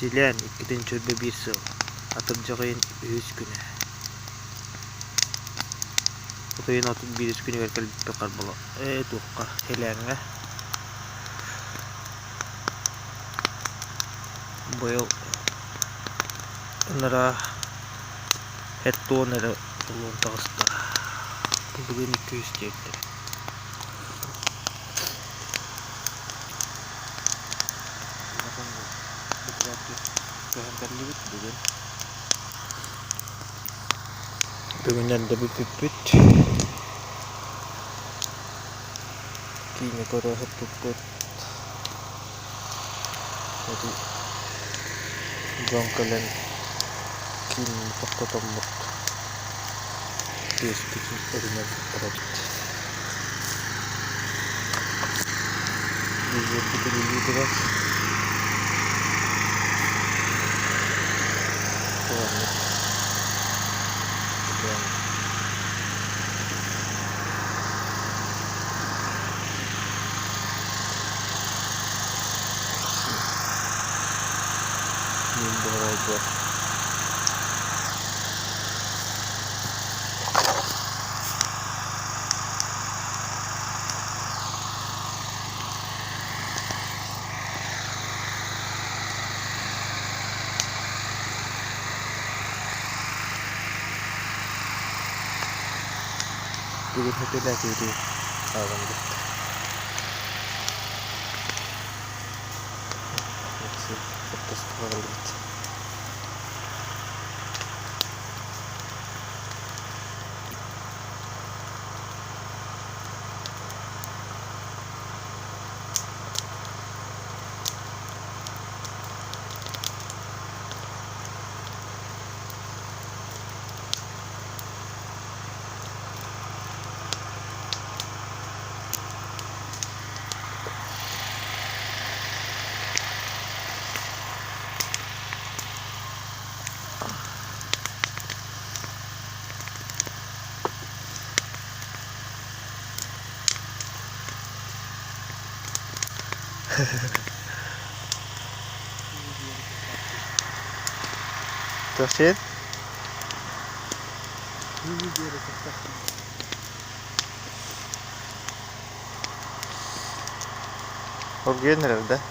Silen 2 çölbe 1 sıl. Atırcağın 3 güne. Otayın 31 günü verkel bekar bala. Tuğqa helenge. Bu yıl onlara hetto onlara bulun tağısta. Bugün 200 çekti. Bugünden de bir pipit. Kini koro pipit. Jadi jongkelen kini pakotomot. Yes, bikin original product. Video kita di terus. Aja. Bugün hep lagi di awan gitu. Masih fokus awan gitu. Terusin. Original dah.